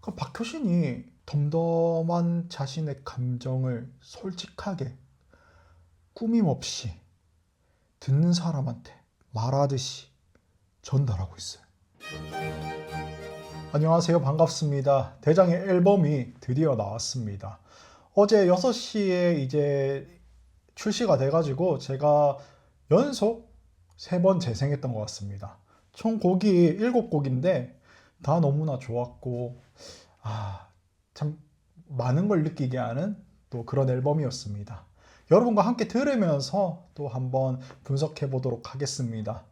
그 박효신이 덤덤한 자신의 감정을 솔직하게 꾸밈 없이 듣는 사람한테 말하듯이 전달하고 있어요. 안녕하세요. 반갑습니다. 대장의 앨범이 드디어 나왔습니다. 어제 6시에 이제 출시가 돼가지고 제가 연속 3번 재생했던 것 같습니다. 총 곡이 7곡인데 다 너무나 좋았고 참 많은 걸 느끼게 하는 또 그런 앨범이었습니다. 여러분과 함께 들으면서 또 한번 분석해 보도록 하겠습니다.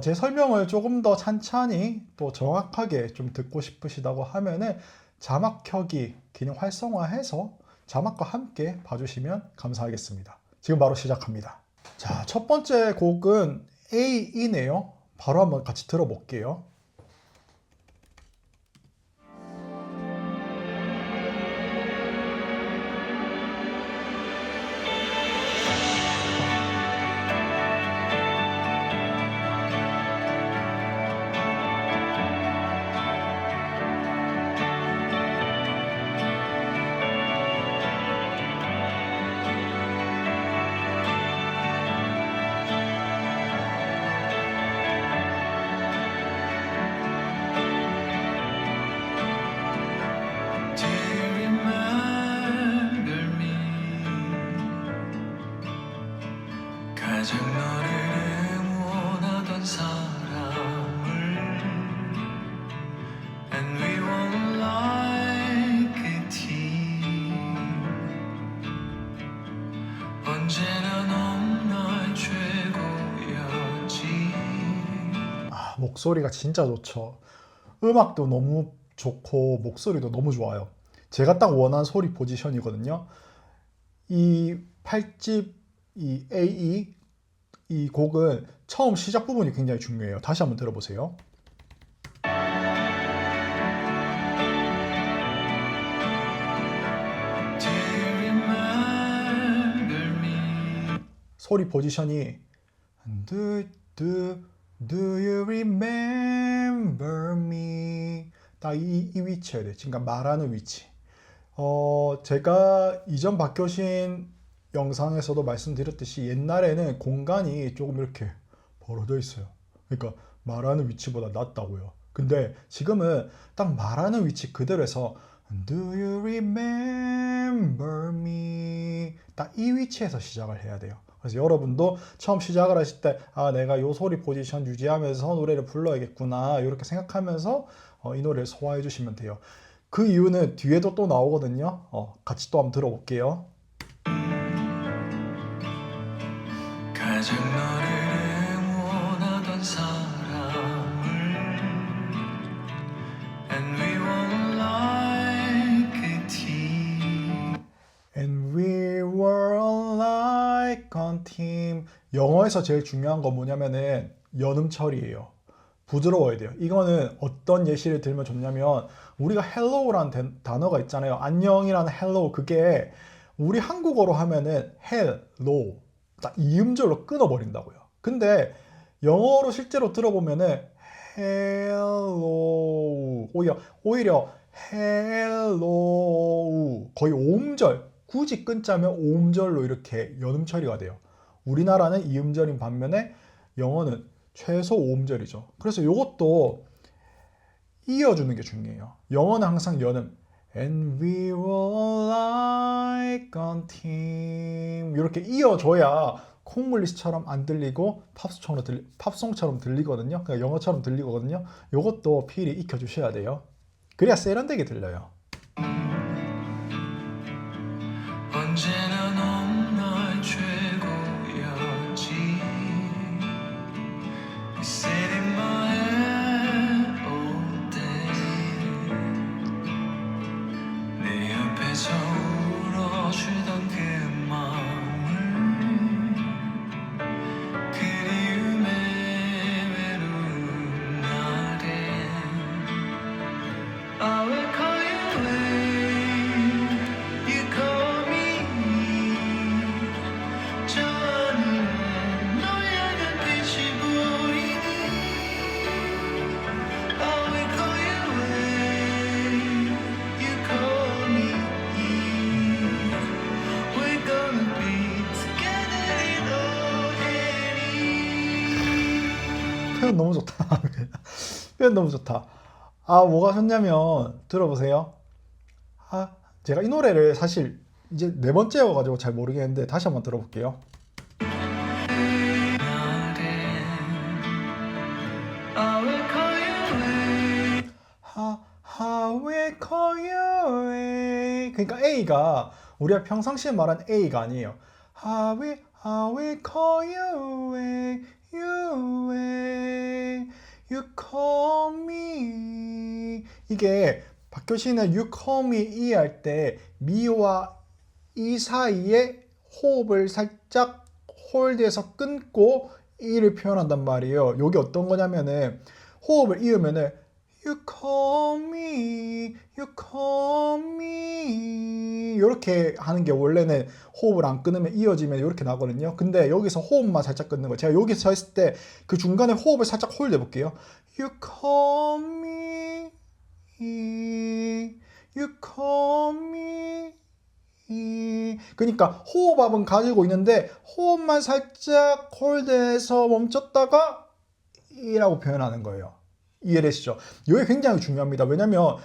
제 설명을 조금 더 찬찬히 또 정확하게 좀 듣고 싶으시다고 하면은 자막 켜기 기능 활성화해서 자막과 함께 봐주시면 감사하겠습니다. 지금 바로 시작합니다. 자, 첫 번째 곡은 A이네요. 바로 한번 같이 들어볼게요. 가장 너를 응원하던 사람을 And we were like a team 언제나 넌 나의 최고였지. 목소리가 진짜 좋죠. 음악도 너무 좋고 목소리도 너무 좋아요. 제가 딱 원한 소리 포지션이거든요. 이 8집 이 AE 이 곡은 처음 시작 부분이 굉장히 중요해요. 다시 한번 들어보세요. 소리 포지션이 Do you remember me? 딱 이 위치여야 돼. 그러니까 말하는 위치. 제가 이전 박효신 영상에서도 말씀드렸듯이 옛날에는 공간이 조금 이렇게 벌어져 있어요. 그러니까 말하는 위치보다 낫다고요. 근데 지금은 딱 말하는 위치 그대로 해서 Do you remember me? 딱 이 위치에서 시작을 해야 돼요. 그래서 여러분도 처음 시작을 하실 때 내가 요 소리 포지션 유지하면서 노래를 불러야겠구나 이렇게 생각하면서 이 노래를 소화해 주시면 돼요. 그 이유는 뒤에도 또 나오거든요. 같이 또 한번 들어볼게요. 가장 너를 응원하던 사람을 And we were like a team And we were like a team. 영어에서 제일 중요한 건 뭐냐면은 연음 처리예요. 부드러워야 돼요. 이거는 어떤 예시를 들면 좋냐면 우리가 hello라는 단어가 있잖아요. 안녕이라는 hello 그게 우리 한국어로 하면은 hello 딱 이음절로 끊어버린다고요. 근데 영어로 실제로 들어보면은 hello 오히려 hello 거의 오음절 굳이 끊자면 오음절로 이렇게 연음 처리가 돼요. 우리나라는 이음절인 반면에 영어는 최소 오음절이죠. 그래서 이것도 이어주는 게 중요해요. 영어는 항상 연음 And we were like a team 이렇게 이어줘야 콩글리시처럼 안 들리고 팝송처럼 들리거든요. 그러니까 영어처럼 들리거든요. 이것도 필히 익혀주셔야 돼요. 그래야 세련되게 들려요. 언제나 넌 나의 최고였지. You sit in my head all day. 내 옆에서 울어주던 그 마음을 그리움에 외로운 날에 I will call you when you call me. 표현 너무 좋다. 표현 너무 좋다. 아, 뭐가 좋냐면 들어보세요. 아, 제가 이 노래를 사실 이제 네 번째여가지고 잘 모르겠는데 다시 한번 들어볼게요. I will call you in. How we call you A. 그러니까 A가 우리가 평상시에 말한 A가 아니에요. How we call you A, you A, you call me. 이게 박효신은 you call me E 할 때 미와 이 사이에 호흡을 살짝 홀드해서 끊고 이를 표현한단 말이에요. 이게 어떤 거냐면은 호흡을 이으면은 You call me, you call me 이렇게 하는 게 원래는 호흡을 안 끊으면 이어지면 이렇게 나거든요. 근데 여기서 호흡만 살짝 끊는 거예요. 제가 여기 서 있을 때 그 중간에 호흡을 살짝 홀드 해볼게요. You call me, you call me. 그러니까 호흡압은 가지고 있는데 호흡만 살짝 홀드해서 멈췄다가 이라고 표현하는 거예요. 이해되시죠? 이게 굉장히 중요합니다. 왜냐면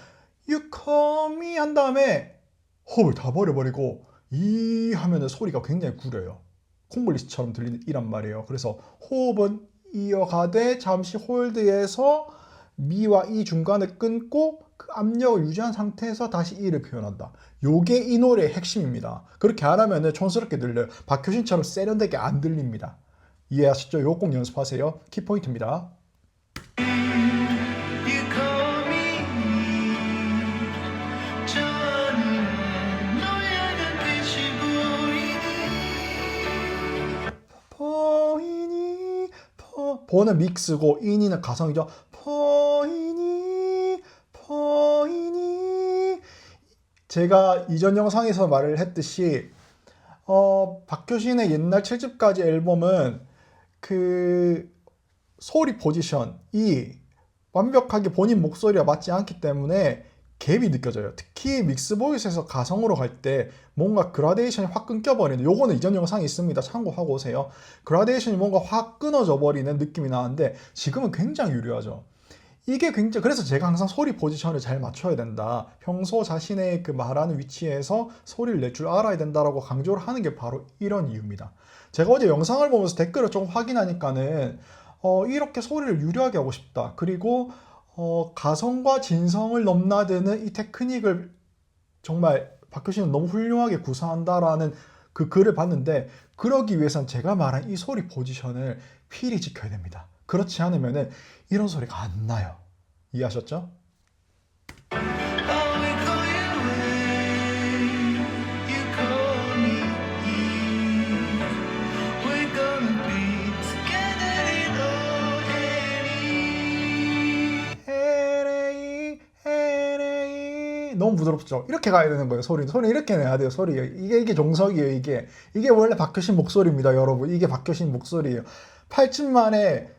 you call me 한 다음에 호흡을 다 버려버리고 이 하면은 소리가 굉장히 구려요. 콩글리시처럼 들리는 이란 말이에요. 그래서 호흡은 이어가되 잠시 홀드해서 미와 이 중간을 끊고 그 압력을 유지한 상태에서 다시 이를 표현한다. 요게 이 노래의 핵심입니다. 그렇게 안 하면은 촌스럽게 들려요. 박효신처럼 세련되게 안 들립니다. 이해하셨죠? 요거 꼭 연습하세요. 키포인트입니다. You call me. 저 하늘에 너의 눈빛이 보이니. 보는 믹스고 인이는 가성이죠. 보이니. 제가 이전 영상에서 말을 했듯이 박효신의 옛날 7집까지 앨범은 그 소리 포지션이 완벽하게 본인 목소리와 맞지 않기 때문에 갭이 느껴져요. 특히 믹스 보이스에서 가성으로 갈 때 뭔가 그라데이션이 확 끊겨버리는, 요거는 이전 영상에 있습니다. 참고하고 오세요. 그라데이션이 뭔가 확 끊어져 버리는 느낌이 나는데 지금은 굉장히 유리하죠. 이게 굉장히, 그래서 제가 항상 소리 포지션을 잘 맞춰야 된다. 평소 자신의 그 말하는 위치에서 소리를 낼 줄 알아야 된다라고 강조를 하는 게 바로 이런 이유입니다. 제가 어제 영상을 보면서 댓글을 좀 확인하니까는 이렇게 소리를 유리하게 하고 싶다. 그리고 가성과 진성을 넘나드는 이 테크닉을 정말 박효신은 너무 훌륭하게 구사한다라는 그 글을 봤는데, 그러기 위해선 제가 말한 이 소리 포지션을 필히 지켜야 됩니다. 그렇지 않으면은 이런 소리가 안 나요. 이해하셨죠? I will call you in. You call me. We're gonna be together in LA. LA. 너무 부드럽죠? 이렇게 가야 되는 거예요. 소리는 이렇게 내야 돼요. 소리. 이게 정석이에요. 이게 원래 박효신 목소리입니다, 여러분. 이게 박효신 목소리예요. 8집 만에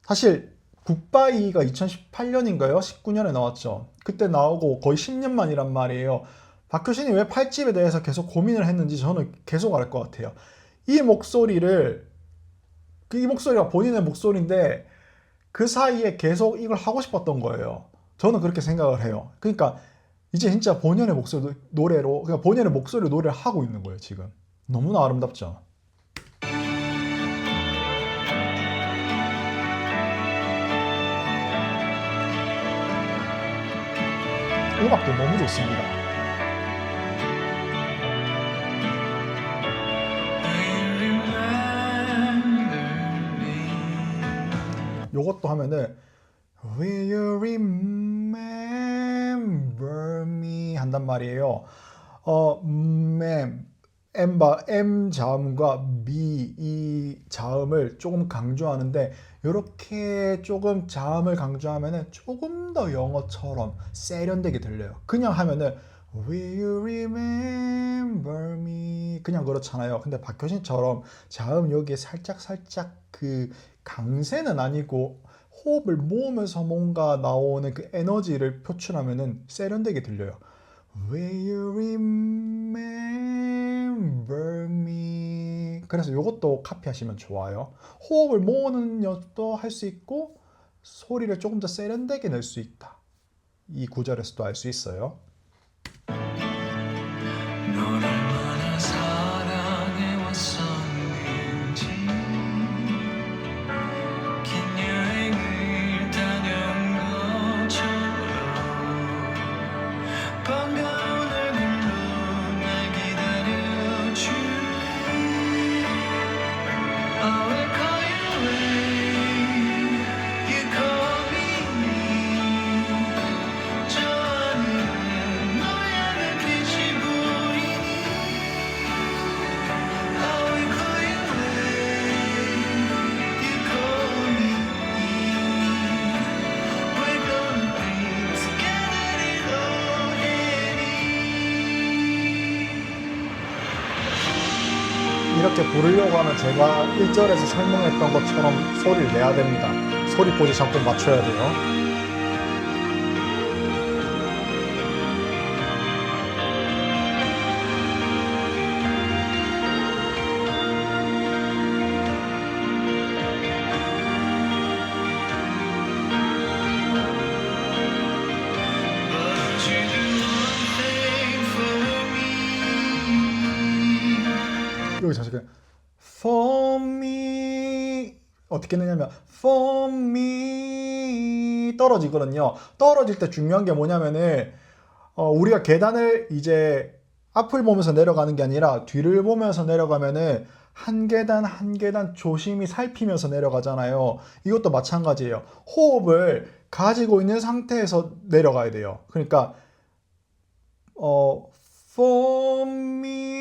사실 굿바이가 2018년인가요? 19년에 나왔죠. 그때 나오고 거의 10년 만이란 말이에요. 박효신이 왜 8집에 대해서 계속 고민을 했는지 저는 계속 알 것 같아요. 이 목소리가 본인의 목소리인데 그 사이에 계속 이걸 하고 싶었던 거예요. 저는 그렇게 생각을 해요. 그러니까 이제 진짜 본연의 노래로, 그러니까 본연의 목소리로 노래를 하고 있는 거예요, 지금. 너무나 아름답죠. 음악도 너무 좋습니다. 요것도 하면은 Will you remember me 한단 말이에요. M 자음과 B 이 자음을 조금 강조하는데, 이렇게 조금 자음을 강조하면은 조금 더 영어처럼 세련되게 들려요. 그냥 하면은 Will you remember me 그냥 그렇잖아요. 근데 박효신처럼 자음 여기에 살짝 그 강세는 아니고 호흡을 모으면서 뭔가 나오는 그 에너지를 표출하면은 세련되게 들려요. Will you remember me 그래서 이것도 카피하시면 좋아요. 호흡을 모으는 것도 할 수 있고 소리를 조금 더 세련되게 낼 수 있다. 이 구절에서도 알 수 있어요. 너를 얼마나 사랑해왔었는지 긴 여행을 다녀온 것처럼 반가운 얼굴로 날 기다려주니 I will call you when you call me. 저 하늘에 너의 눈빛이 보이니 I will call you when you call me. We're gonna be together in 이렇게 부르려고 하면 제가 1절에서 설명했던 것처럼 소리를 내야 됩니다. 소리 포지션 꼭 맞춰야 돼요. But you do one thing for me. 여기 잠시만. For me 어떻게 내냐면 For me 떨어지거든요. 떨어질 때 중요한 게 뭐냐면은 우리가 계단을 이제 앞을 보면서 내려가는 게 아니라 뒤를 보면서 내려가면은 한 계단 한 계단 조심히 살피면서 내려가잖아요. 이것도 마찬가지예요. 호흡을 가지고 있는 상태에서 내려가야 돼요. 그러니까 for me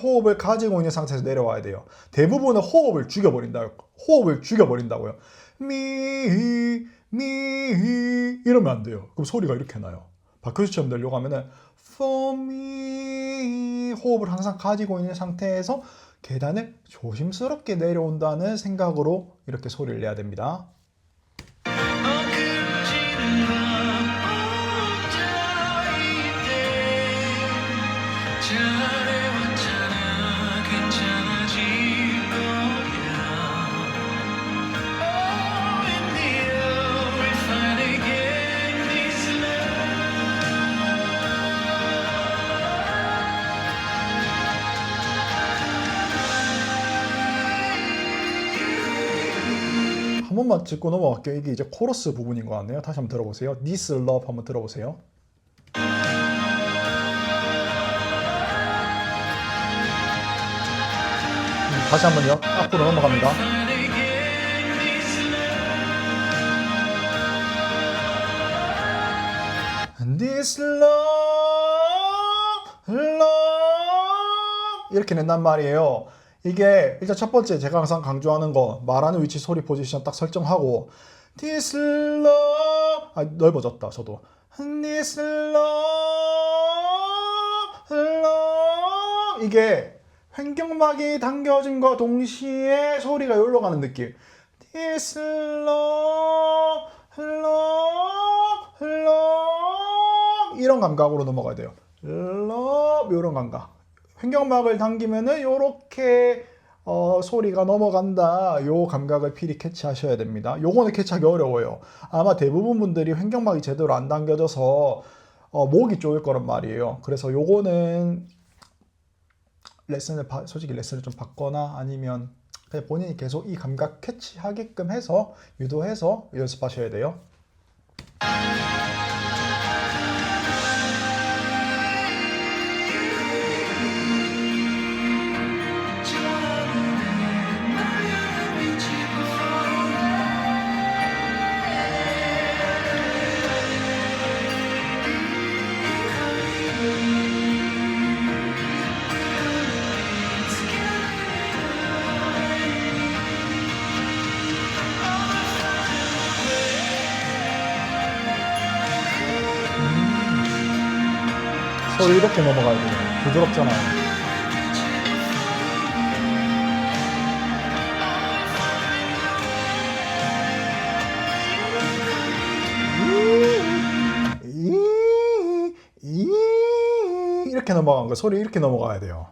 호흡을 가지고 있는 상태에서 내려와야 돼요. 대부분은 호흡을 죽여버린다고요. me 이러면 안 돼요. 그럼 소리가 이렇게 나요. 박효수처럼 내려고 하면은 for me 호흡을 항상 가지고 있는 상태에서 계단을 조심스럽게 내려온다는 생각으로 이렇게 소리를 내야 됩니다. 엉클어지는 밤 혼자일 때 잘해왔잖아 괜찮아질 거야 Oh in the air we'll find again this 한 번만 짚고 넘어갈게요. 이게 이제 코러스 부분인 것 같네요. 다시 한번 들어보세요. This love 한번 들어보세요. 다시 한번요. 앞으로 넘어갑니다. find again this This love 이렇게 낸단 말이에요. 이게 일단 첫 번째 제가 항상 강조하는 거 말하는 위치 소리 포지션 딱 설정하고 This love 넓어졌다 저도 This love 이게 횡격막이 당겨짐과 동시에 소리가 여기로 가는 느낌. This love 이런 감각으로 넘어가야 돼요. love 이런 감각. 횡격막을 당기면은 요렇게 소리가 넘어간다. 요 감각을 필히 캐치하셔야 됩니다. 요거는 캐치하기 어려워요. 아마 대부분 분들이 횡격막이 제대로 안 당겨져서 목이 쪼일 거란 말이에요. 그래서 요거는 솔직히 레슨을 좀 받거나 아니면 그냥 본인이 계속 이 감각 캐치하게끔 해서 유도해서 연습하셔야 돼요. 소리 이렇게 넘어가야 돼요. 부드럽잖아요. 이렇게 넘어간 거 소리 이렇게 넘어가야 돼요.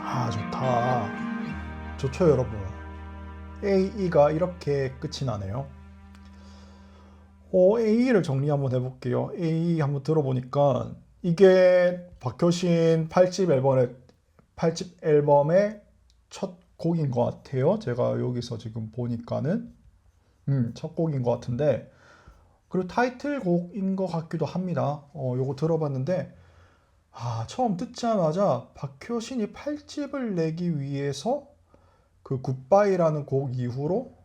아, 좋다. 좋죠, 여러분. AE가 이렇게 끝이 나네요. AE를 정리 한번 해볼게요. AE 한번 들어보니까 이게 박효신 8집 앨범의 첫 곡인 것 같아요. 제가 여기서 지금 보니까는 첫 곡인 것 같은데, 그리고 타이틀곡인 것 같기도 합니다. 요거 들어봤는데 처음 듣자마자 박효신이 8집을 내기 위해서 그 굿바이라는 곡 이후로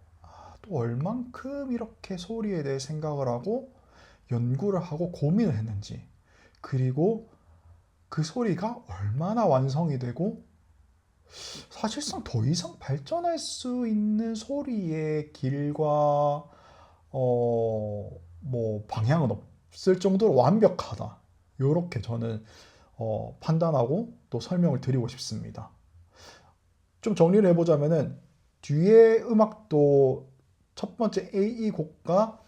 또 얼만큼 이렇게 소리에 대해 생각을 하고 연구를 하고 고민을 했는지, 그리고 그 소리가 얼마나 완성이 되고 사실상 더 이상 발전할 수 있는 소리의 길과 뭐 방향은 없을 정도로 완벽하다. 요렇게 저는 판단하고 또 설명을 드리고 싶습니다. 좀 정리를 해보자면은 뒤에 음악도 첫 번째 AE 곡과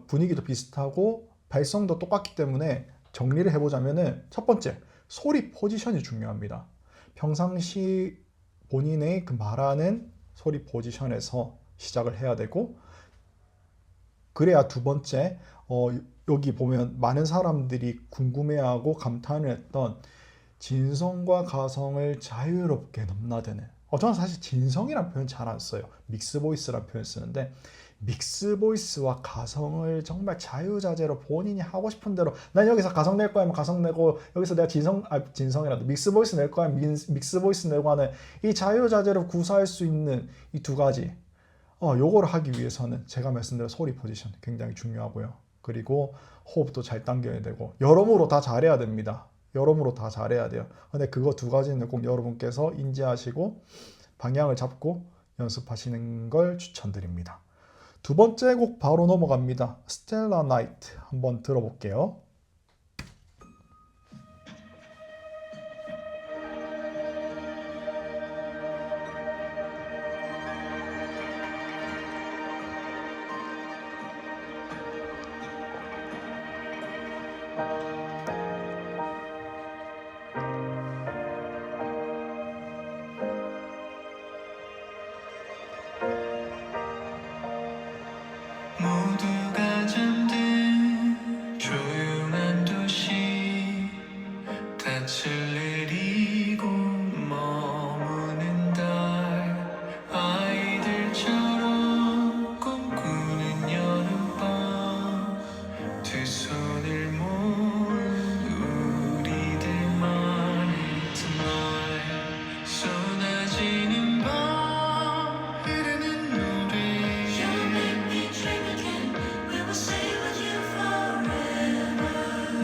분위기도 비슷하고 발성도 똑같기 때문에 정리를 해보자면은 첫 번째 소리 포지션이 중요합니다. 평상시 본인의 그 말하는 소리 포지션에서 시작을 해야 되고, 그래야 두 번째 여기 보면 많은 사람들이 궁금해하고 감탄을 했던 진성과 가성을 자유롭게 넘나드는, 저는 사실 진성이란 표현 잘 안 써요. 믹스 보이스란 표현 쓰는데, 믹스 보이스와 가성을 정말 자유자재로 본인이 하고 싶은 대로, 난 여기서 가성 낼 거야 하면 가성 내고, 여기서 내가 진성이라도 믹스 보이스 낼 거야 하면 믹스 보이스 내고 하는 이 자유자재로 구사할 수 있는 이 두 가지, 요거를 하기 위해서는 제가 말씀드린 소리 포지션 굉장히 중요하고요. 그리고 호흡도 잘 당겨야 되고, 여러모로 다 잘해야 됩니다. 여러모로 다 잘해야 돼요. 근데 그거 두 가지는 꼭 여러분께서 인지하시고 방향을 잡고 연습하시는 걸 추천드립니다. 두 번째 곡 바로 넘어갑니다. 스텔라 나이트 한번 들어볼게요. 모두가 잠든 조용한 도시, 닻을 내리고 머무는 달, 아이들처럼 꿈꾸는 여름밤, 두 손을 모은 우리들만의 tonight, 쏟아지는 밤 흐르는 노래,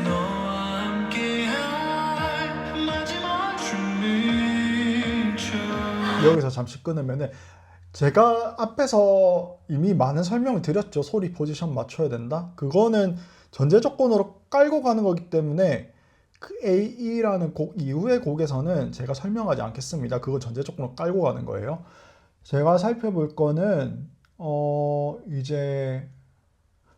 너와 함께할 마지막 춤을 춰. 여기서 잠시 끊으면은, 제가 앞에서 이미 많은 설명을 드렸죠. 소리 포지션 맞춰야 된다. 그거는 전제 조건으로 깔고 가는 거기 때문에 그 AE라는 곡 이후의 곡에서는 제가 설명하지 않겠습니다. 그거 전제 조건으로 깔고 가는 거예요. 제가 살펴볼 거는 이제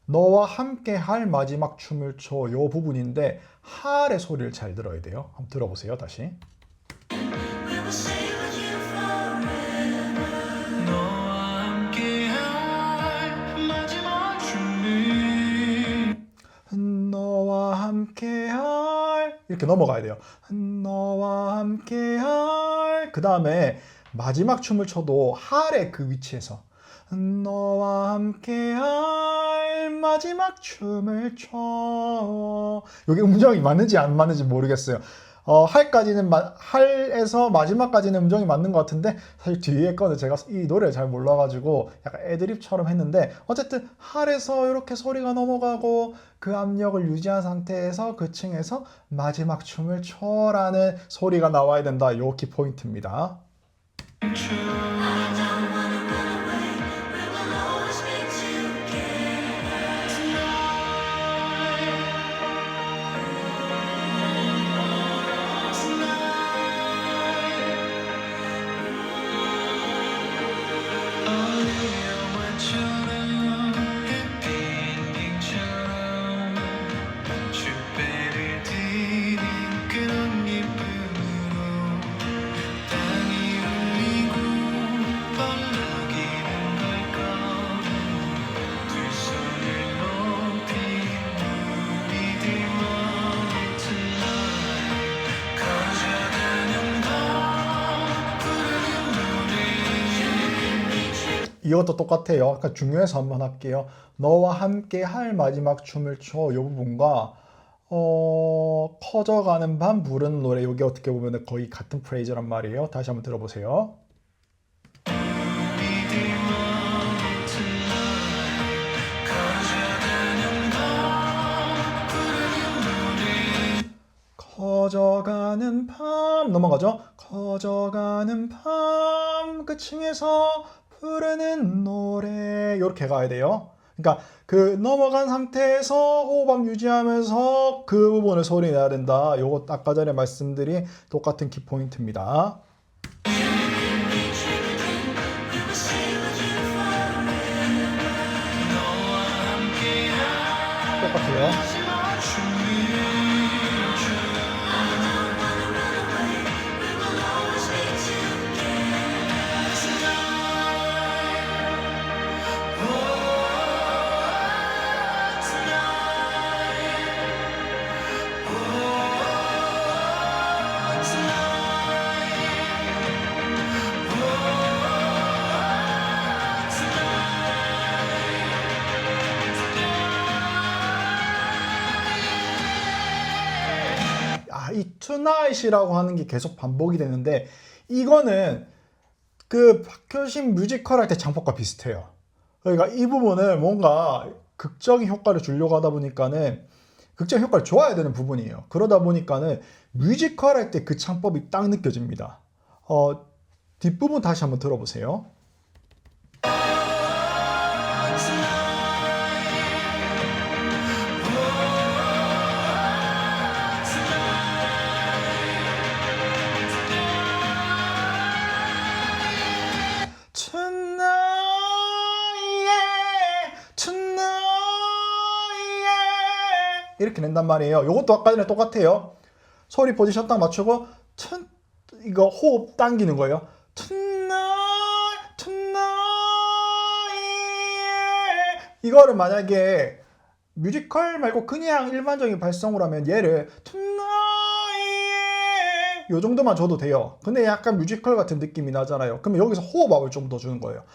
너와 함께 할 마지막 춤을 춰, 요 부분인데 할의 소리를 잘 들어야 돼요. 한번 들어보세요. 다시. 너와 함께할 마지막 춤을, 너와 함께할, 이렇게 넘어가야 돼요. 너와 함께할, 그 다음에 마지막 춤을 춰도 할의 그 위치에서 너와 함께할 마지막 춤을 춰. 여기 음정이 맞는지 안 맞는지 모르겠어요. 할에서 마지막까지는 음정이 맞는 것 같은데, 사실 뒤에 거는 제가 이 노래를 잘 몰라가지고 약간 애드립처럼 했는데, 어쨌든 할에서 이렇게 소리가 넘어가고 그 압력을 유지한 상태에서 그 층에서 마지막 춤을 춰라는 소리가 나와야 된다. 요 키포인트입니다. 이것도 똑같아요. 아까 중요해서 한번 할게요. 너와 함께 할 마지막 춤을 춰. 이 부분과 커져가는 밤 부르는 노래. 이게 어떻게 보면 거의 같은 프레이즈란 말이에요. 다시 한번 들어보세요. 커져가는 밤 넘어가죠. 커져가는 밤 끝층에서 부르는 노래 이렇게 가야 돼요. 그러니까 그 넘어간 상태에서 호흡 유지하면서 그 부분을 소리 내야 된다. 요거 아까 전에 말씀드린 똑같은 키포인트입니다. 똑같아요. 이 tonight이라고 하는 게 계속 반복이 되는데 이거는 그 박효신 뮤지컬 할 때 창법과 비슷해요. 그러니까 이 부분을 뭔가 극적인 효과를 주려고 하다 보니까는 극적인 효과를 줘야 되는 부분이에요. 그러다 보니까는 뮤지컬 할 때 그 창법이 딱 느껴집니다. 뒷부분 다시 한번 들어보세요. 이렇게 낸단 말이에요. 이것도 아까 전에 똑같아요. 소리 포지션 딱 맞추고 이거 호흡 당기는 거예요. 이거를 만약에 뮤지컬 말고 그냥 일반적인 발성으로 하면 얘를 요 정도만 줘도 돼요. 근데 약간 뮤지컬 같은 느낌이 나잖아요. 그러면 여기서 호흡압을 좀 더 주는 거예요.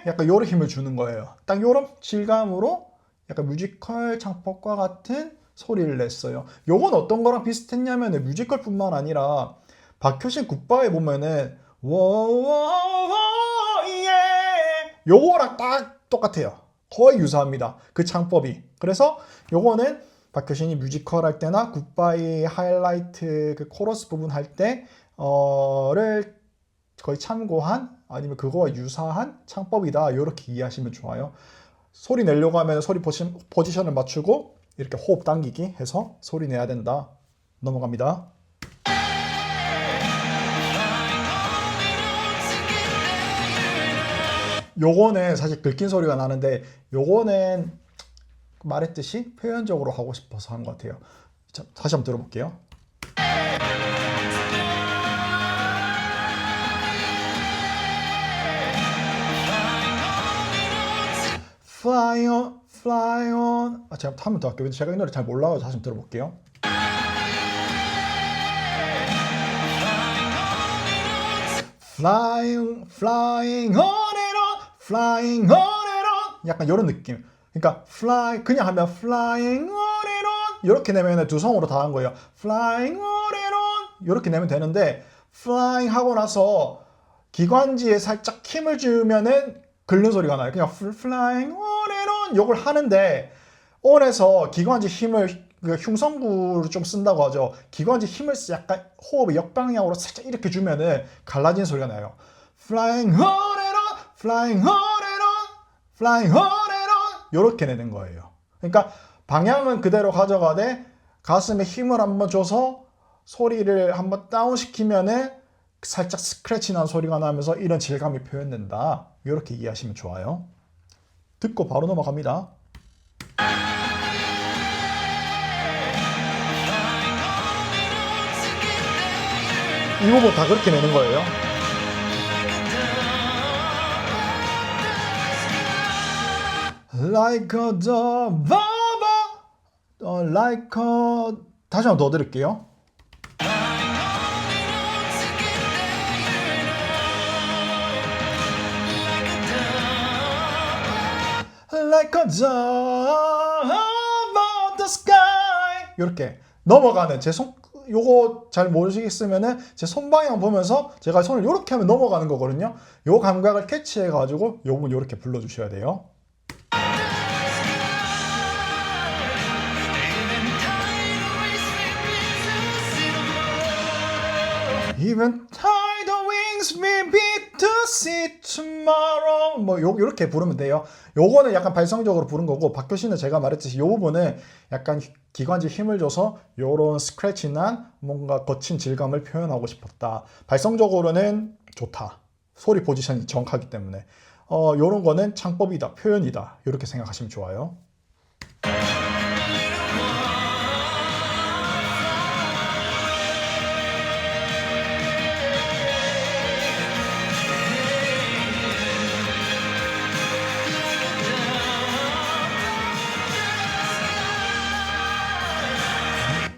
약간 요런 힘을 주는 거예요. 딱 요런 질감으로 약간 뮤지컬 창법과 같은 소리를 냈어요. 요건 어떤 거랑 비슷했냐면 뮤지컬 뿐만 아니라 박효신 굿바에 보면은 요거랑 딱 똑같아요. 거의 유사합니다. 그 창법이. 그래서 요거는 박효신이 뮤지컬 할 때나 굿바이 하이라이트 그 코러스 부분 할 때를 거의 참고한 아니면 그거와 유사한 창법이다. 이렇게 이해하시면 좋아요. 소리 내려고 하면 소리 포지션을 맞추고 이렇게 호흡 당기기 해서 소리 내야 된다. 넘어갑니다. 요거는 사실 긁힌 소리가 나는데 요거는 말했듯이 표현적으로 하고 싶어서 한 것 같아요. 자, 다시 한번 들어볼게요. Fly on, fly on. 제가 한번 더 할게요. 제가 이 노래 잘 몰라서 다시 한번 들어볼게요. Flying, flying on and on, flying on and on. 약간 이런 느낌. 그러니까 fly 그냥 하면 flying on and on 이렇게 내면 두 성으로 다 한 거예요. Flying on and on 이렇게 내면 되는데 flying 하고 나서 기관지에 살짝 힘을 주면은 긁는 소리가 나요. 그냥 flying on and on 요걸 하는데 on에서 기관지 힘을 흉성구를 좀 쓴다고 하죠. 기관지 힘을 약간 호흡의 역방향으로 살짝 이렇게 주면은 갈라지는 소리가 나요. Flying on and on, flying on and on, flying on and on 이렇게 내는 거예요. 그러니까 방향은 그대로 가져가되 가슴에 힘을 한번 줘서 소리를 한번 다운시키면은 살짝 스크래치 난 소리가 나면서 이런 질감이 표현된다. 이렇게 이해하시면 좋아요. 듣고 바로 넘어갑니다. 이 부분 다 그렇게 내는 거예요. Like a dove, like a... 다시 한번 더 드릴게요. like a dove above the sky. 이렇게 넘어가는 제 손, 요거 잘 모르시겠으면은 제 손방향 보면서 제가 손을 이렇게 하면 넘어가는 거거든요. 요 감각을 캐치해 가지고 요 부분 이렇게 불러 주셔야 돼요. Even tidal wings may beat to see tomorrow. 뭐 요렇게 부르면 돼요. 요거는 약간 발성적으로 부른 거고, 박효 씨는 제가 말했듯이 요 부분은 약간 기관지 힘을 줘서 요런 스크래치난 뭔가 거친 질감을 표현하고 싶었다. 발성적으로는 좋다. 소리 포지션이 정확하기 때문에 요런 거는 창법이다, 표현이다. 이렇게 생각하시면 좋아요.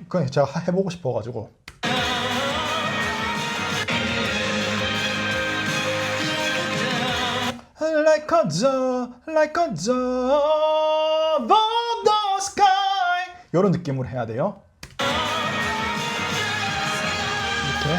그냥 제가 해보고 싶어가지고. Like a dove, like a dove of the sky. 이런 느낌으로 해야 돼요. 이렇게.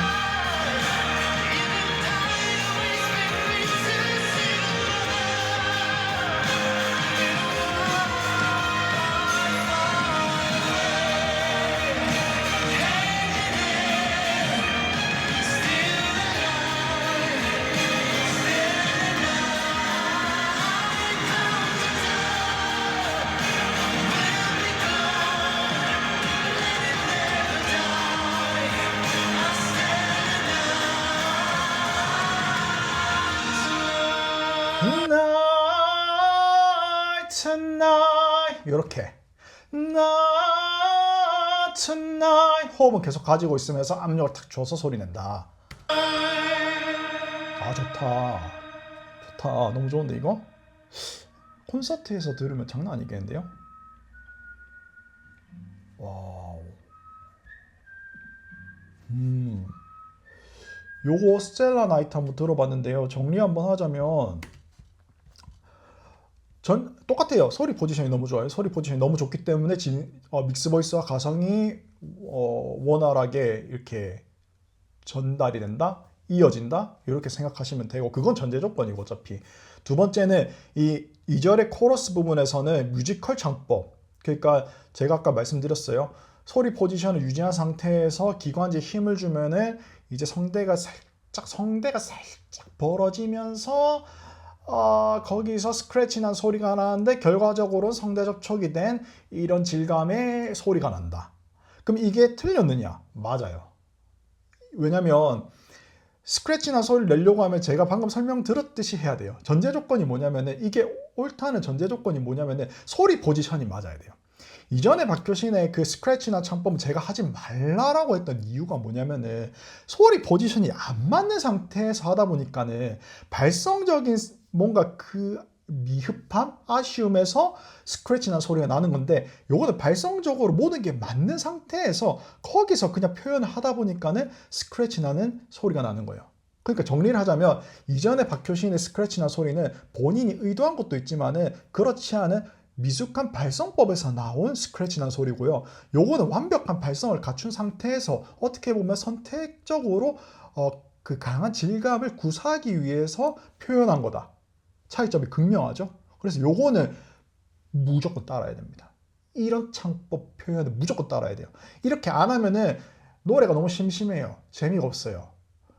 Tonight 이렇게 Night tonight 호흡은 계속 가지고 있으면서 압력을 탁 줘서 소리 낸다. 아 좋다. 좋다. 너무 좋은데 이거? 콘서트에서 들으면 장난 아니겠는데요? 와우. 요거 스텔라 나이트 한번 들어봤는데요. 정리 한번 하자면 전 똑같아요. 소리 포지션이 너무 좋아요. 소리 포지션이 너무 좋기 때문에 믹스 보이스와 가성이 원활하게 이렇게 전달이 된다, 이어진다 이렇게 생각하시면 되고, 그건 전제 조건이고 어차피. 두 번째는 이 2절의 코러스 부분에서는 뮤지컬 창법, 그러니까 제가 아까 말씀드렸어요. 소리 포지션을 유지한 상태에서 기관지에 힘을 주면은 이제 성대가 살짝 벌어지면서 거기서 스크래치 난 소리가 나는데 결과적으로 성대 접촉이 된 이런 질감의 소리가 난다. 그럼 이게 틀렸느냐? 맞아요. 왜냐면 스크래치 난 소리를 내려고 하면 제가 방금 설명드렸듯이 해야 돼요. 전제 조건이 뭐냐면은, 이게 옳다는 전제 조건이 뭐냐면은 소리 포지션이 맞아야 돼요. 이전에 박효신의 그 스크래치나 창법은 제가 하지 말라라고 했던 이유가 뭐냐면은 소리 포지션이 안 맞는 상태에서 하다 보니까는 발성적인 뭔가 그 미흡함, 아쉬움에서 스크래치나 소리가 나는 건데, 요거는 발성적으로 모든 게 맞는 상태에서 거기서 그냥 표현을 하다 보니까는 스크래치 나는 소리가 나는 거예요. 그러니까 정리를 하자면 이전에 박효신의 스크래치나 소리는 본인이 의도한 것도 있지만은 그렇지 않은 미숙한 발성법에서 나온 스크래치 난 소리고요. 요거는 완벽한 발성을 갖춘 상태에서 어떻게 보면 선택적으로 그 강한 질감을 구사하기 위해서 표현한 거다. 차이점이 극명하죠. 그래서 요거는 무조건 따라야 됩니다. 이런 창법 표현을 무조건 따라야 돼요. 이렇게 안 하면은 노래가 너무 심심해요. 재미가 없어요.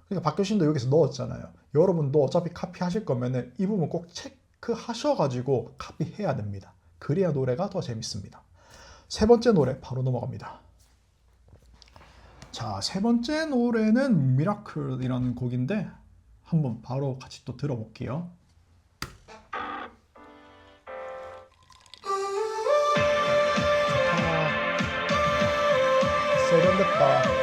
그러니까 박효신도 여기서 넣었잖아요. 여러분도 어차피 카피하실 거면은 이 부분 꼭 체크하셔가지고 카피해야 됩니다. 그래야 노래가 더 재밌습니다. 세 번째 노래 바로 넘어갑니다. 자, 세 번째 노래는 미라클이라는 곡인데 한번 바로 같이 또 들어볼게요. 세련됐다.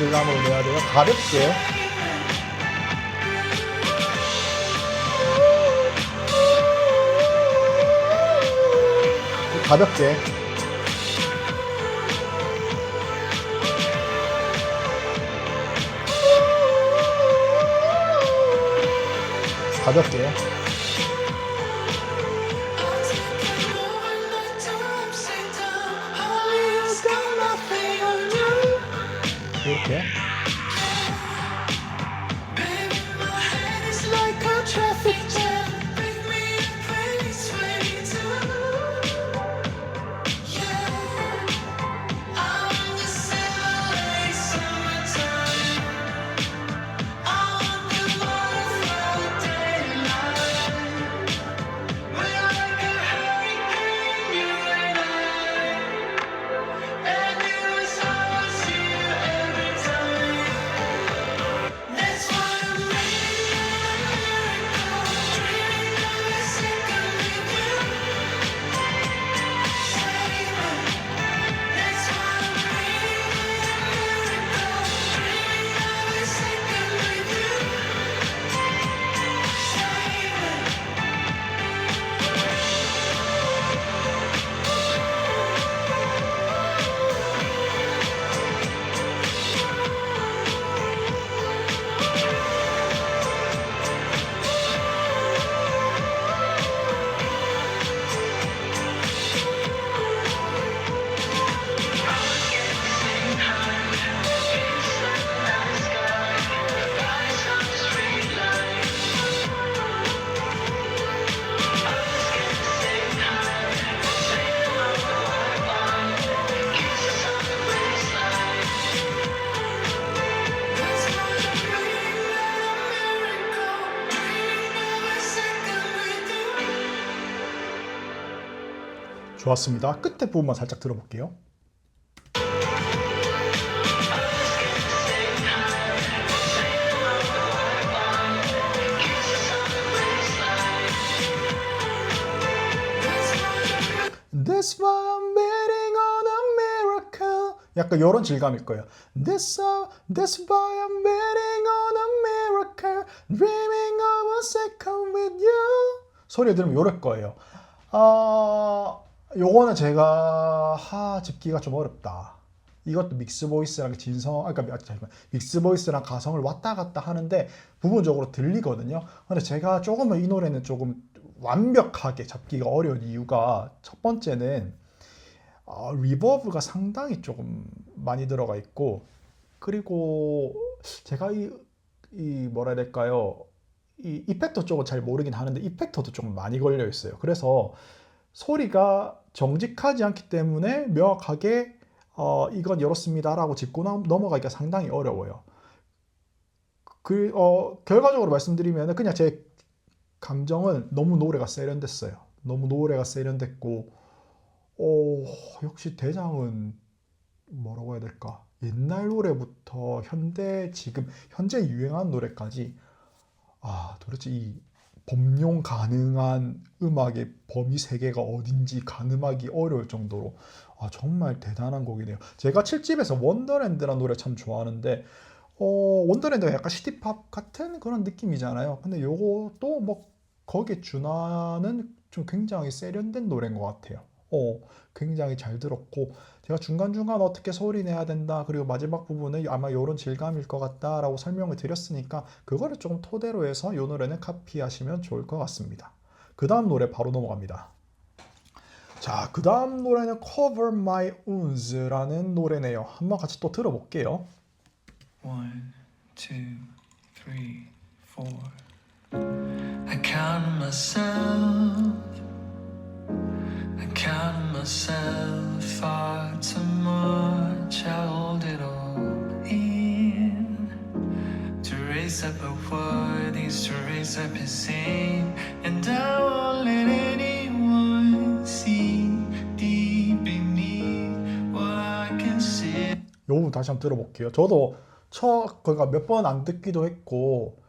질감으로 내야 돼요. 가볍게. 가볍게. 가볍게. 이렇게. 좋았습니다. 끝에 부분만 살짝 들어볼게요. That's why I'm betting on a miracle. 약간 이런 질감일 거예요. That's why I'm betting on a miracle. Dreaming of a second with you. 소리 들으면 이럴 거예요. 요거는 제가 짚기가 좀 어렵다. 이것도 믹스 보이스랑 믹스 보이스랑 가성을 왔다 갔다 하는데 부분적으로 들리거든요. 근데 제가 조금은 이 노래는 조금 완벽하게 잡기가 어려운 이유가 첫 번째는 리버브가 상당히 조금 많이 들어가 있고, 그리고 제가 이 뭐라 해야 될까요? 이 이펙터 쪽은 잘 모르긴 하는데 이펙터도 조금 많이 걸려 있어요. 그래서 소리가 정직하지 않기 때문에 명확하게 이건 이렇습니다라고 짚고 넘어가기가 상당히 어려워요. 결과적으로 말씀드리면 그냥 제 감정은 너무 노래가 세련됐어요. 너무 노래가 세련됐고, 역시 대장은 뭐라고 해야 될까? 옛날 노래부터 지금 현재 유행하는 노래까지 도대체 이 범용 가능한 음악의 범위 세계가 어딘지 가늠하기 어려울 정도로 정말 대단한 곡이네요. 제가 7집에서 원더랜드라는 노래 참 좋아하는데 원더랜드가 약간 시티팝 같은 그런 느낌이잖아요. 근데 요것도 뭐 거기에 준하는 좀 굉장히 세련된 노래인 것 같아요. 굉장히 잘 들었고, 제가 중간중간 어떻게 소리 내야 된다, 그리고 마지막 부분은 아마 이런 질감일 것 같다라고 설명을 드렸으니까 그거를 조금 토대로 해서 이 노래는 카피하시면 좋을 것 같습니다. 그 다음 노래 바로 넘어갑니다. 자, 그 다음 노래는 Cover My Wounds라는 노래네요. 한번 같이 또 들어볼게요. 1, 2, 3, 4. I count myself. I count myself far too much. I hold it all in. To raise up a word is to raise up his sin. And I won't let anyone see deep beneath what I can see. 이 부분 다시 한번 들어볼게요. 저도 그러니까 몇 번 안 듣기도 했고,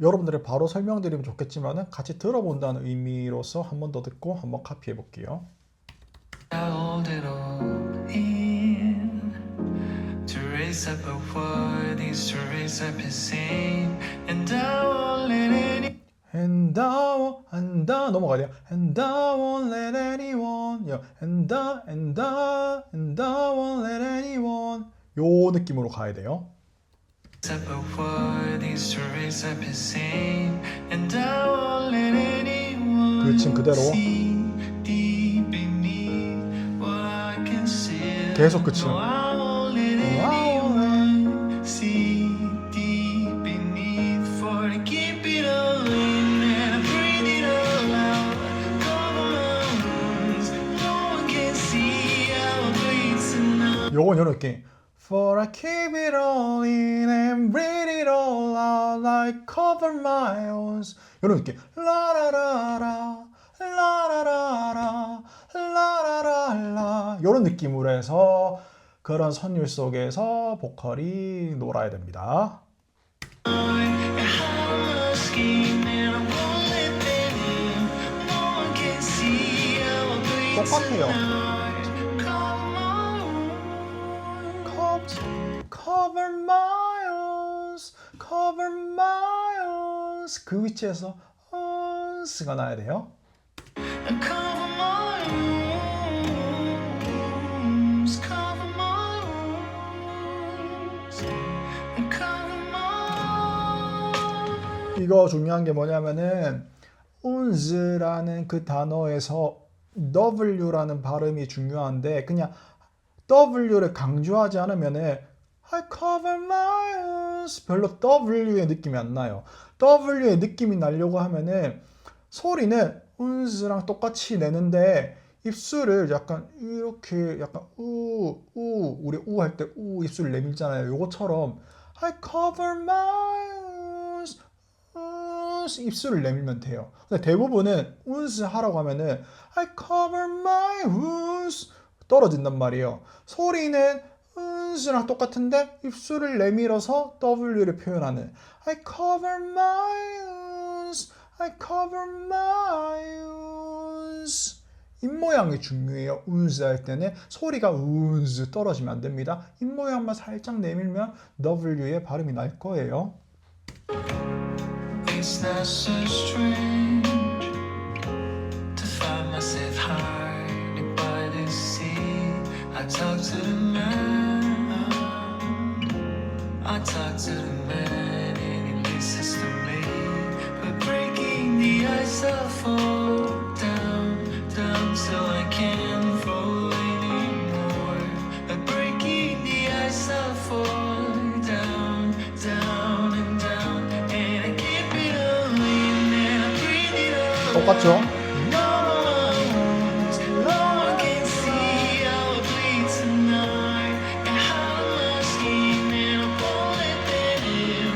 여러분들이 바로 설명드리면 좋겠지만은 같이 들어본다는 의미로서 한 번 더 듣고 한번 카피해 볼게요. I hold it all in. To erase up a war, these to erase up his same. And I won't let any and I 넘어가야 돼요. And I won't let anyone. and I won't let anyone. 요 느낌으로 가야 돼요. up a war, these to erase up his same. And I won't let anyone 그렇지, 그대로. see deep beneath what I can see. 계속 그치. No, I won't let anyone see deep beneath. For to keep it all in and I breathe it all out. Cover my wounds, no one can see how I bleed tonight. 요건 요런 느낌. For I keep it all in and breathe it all out like cover my wounds. 요런 느낌. 라라라라 라라라라 라라라라 요런 느낌으로 해서 그런 선율 속에서 보컬이 놀아야 됩니다. And how my scheme and I won't let them in. No one can see how I bleed 똑같아요. tonight. Cover my wounds. Cover my wounds, cover my wounds. 그 위치에서 가 나야 돼요. And cover my wounds. Cover my wounds. And cover my 이거 중요한 게 뭐냐면은 운즈라는 그 단어에서 W라는 발음이 중요한데 그냥 W를 강조하지 않으면은 I cover my wounds 별로 W의 느낌이 안 나요. W의 느낌이 나려고 하면은 소리는 운즈랑 똑같이 내는데 입술을 약간 이렇게 약간 우리 우 할 때 우 입술을 내밀잖아요. 요거처럼 I cover my wounds 입술을 내밀면 돼요. 근데 대부분은 운스 하라고 하면은 I cover my wounds 떨어진단 말이에요. 소리는 운스랑 똑같은데 입술을 내밀어서 W를 표현하는 I cover my wounds, I cover my wounds. 입모양이 중요해요. 운스 할 때는 소리가 운스 떨어지면 안 됩니다. 입모양만 살짝 내밀면 W의 발음이 날 거예요. It's not so strange to find myself hiding by the sea. I talk to the man, I talk to the man, and he listens to me. But breaking the ice, I fall down, down till I can't fall anymore. But breaking the ice, I fall down, down and down, and I keep it all in and I breathe it all out. 똑같죠? No one can see how I bleed tonight, and how my skin and I won't let them in.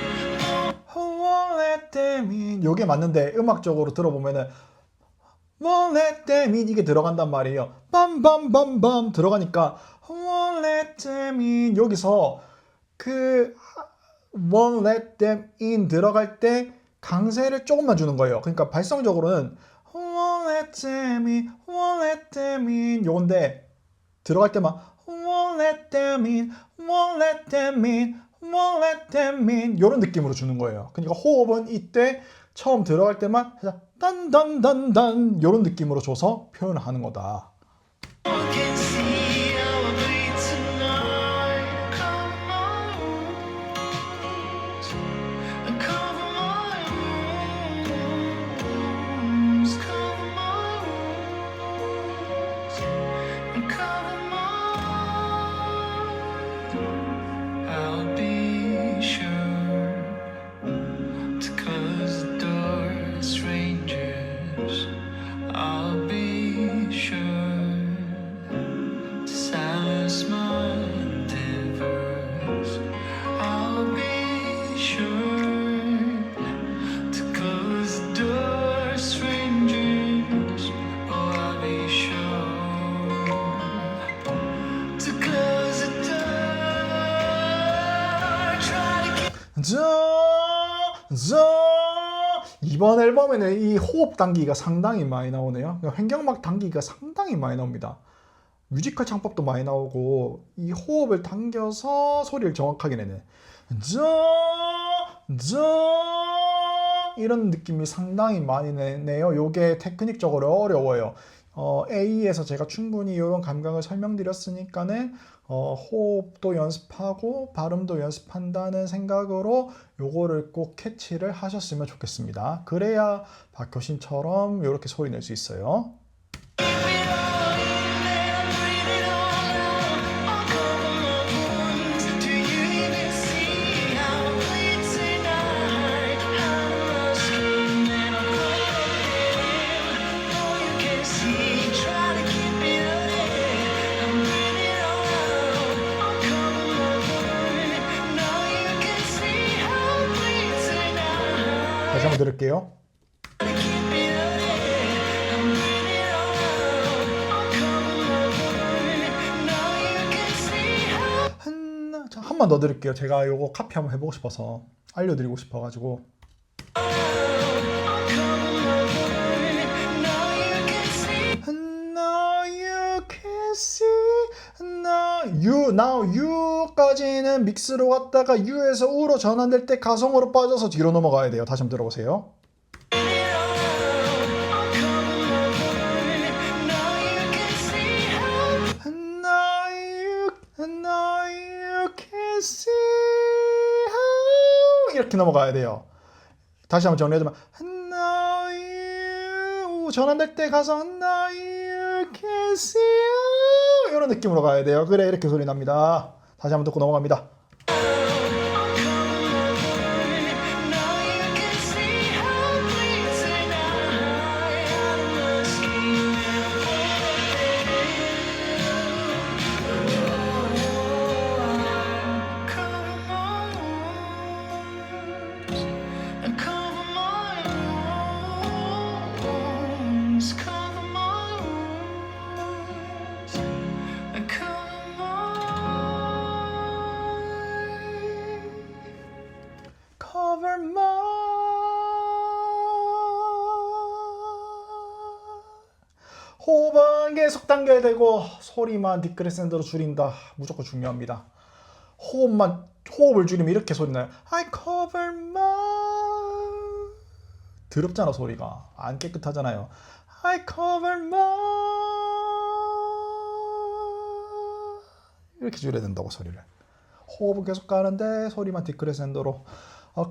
Won't let them in. 요게 맞는데 음악적으로 들어보면은 Won't let them in 이게 들어간단 말이에요. 빰빰빰빰 들어가니까 Won't let them in 여기서 그 Won't let them in 들어갈 때 강세를 조금만 주는 거예요. 그러니까 발성적으로는 Won't let them in, won't let them in 요건데 들어갈 때만 Won't let them in, won't let them in, won't let them in 요런 느낌으로 주는 거예요. 그러니까 호흡은 이때 처음 들어갈 때만 딴딴딴딴 요런 느낌으로 줘서 표현하는 거다. No one can see how I bleed tonight. Cover my wounds, cover my wounds, cover my wounds, cover my. I'll be sure to close the door, strangers. I'll be sure to silence my endeavors. I'll be sure to close the door, strangers. Oh, I'll be sure to close the door. Try to get 이번 앨범에는 이 호흡 단기가 상당히 많이 나오네요. 횡격막 단기가 상당히 많이 나옵니다. 뮤지컬 창법도 많이 나오고 이 호흡을 당겨서 소리를 정확하게 내는 이런 느낌이 상당히 많이 내요. 요게 테크닉적으로 어려워요. A에서 제가 충분히 이런 감각을 설명드렸으니까는 호흡도 연습하고 발음도 연습한다는 생각으로 요거를 꼭 캐치를 하셨으면 좋겠습니다. 그래야 박효신처럼 이렇게 소리 낼 수 있어요. 다시 한번 들을게요. 한 번 더 들을게요. 제가 요거 카피 한번 해보고 싶어서 알려드리고 싶어가지고. Now you can see, now you까지는 믹스로 갔다가 you에서 u로 전환될 때 가성으로 빠져서 뒤로 넘어가야 돼요. 다시 한번 들어보세요. Now you can see how 이렇게 넘어가야 돼요. 다시 한번 정리해주면 Now you 전환될 때 가서 Now you can see how 이런 느낌으로 가야 돼요. 그래 이렇게 소리 납니다. 다시 한번 듣고 넘어갑니다. Cover my 호흡은 계속 당겨야 되고 소리만 디크레센드로 줄인다. 무조건 중요합니다. 호흡을 줄이면 이렇게 소리 나요. I cover my 더럽잖아 소리가. 안 깨끗하잖아요. I cover my 이렇게 줄여야 된다고 소리를. 호흡은 계속 가는데 소리만 디크레센더로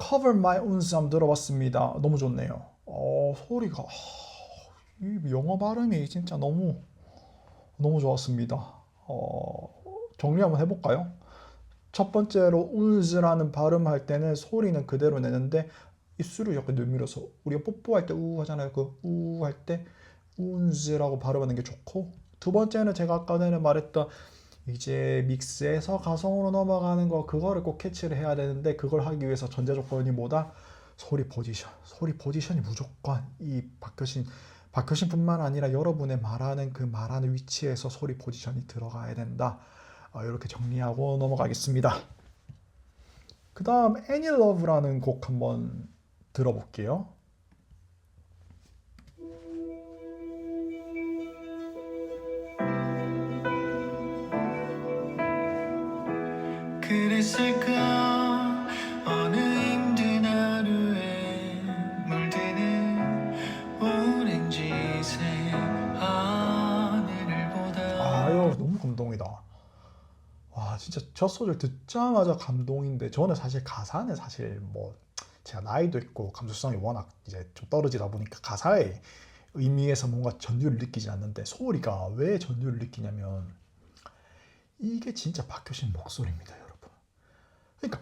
cover my uns 한번 들어봤습니다. 너무 좋네요. 소리가 이 영어 발음이 진짜 너무 좋았습니다. 정리 한번 해볼까요? 첫 번째로 uns라는 발음할 때는 소리는 그대로 내는데 입술을 약간 내밀어서 우리가 뽀뽀할 때 우 하잖아요. 그 우 할 때 uns라고 발음하는 게 좋고, 두 번째는 제가 아까 전에 말했던 이제 믹스에서 가성으로 넘어가는 거, 그거를 꼭 캐치를 해야 되는데 그걸 하기 위해서 전제 조건이 뭐다? 소리 포지션이 무조건 이 박효신뿐만 아니라 여러분의 말하는 그 말하는 위치에서 소리 포지션이 들어가야 된다. 이렇게 정리하고 넘어가겠습니다. 그 다음 Any Love라는 곡 한번 들어볼게요. 그랬을까 어느 힘든 하루에 물드는 오렌지색 하늘을 보다. 아유 너무 감동이다. 와 진짜 첫 소절 듣자마자 감동인데, 저는 사실 가사는 사실 뭐 제가 나이도 있고 감수성이 워낙 이제 좀 떨어지다 보니까 가사의 의미에서 뭔가 전율을 느끼지 않는데, 소리가 왜 전율을 느끼냐면 이게 진짜 박효신 목소리입니다, 여러분. 그러니까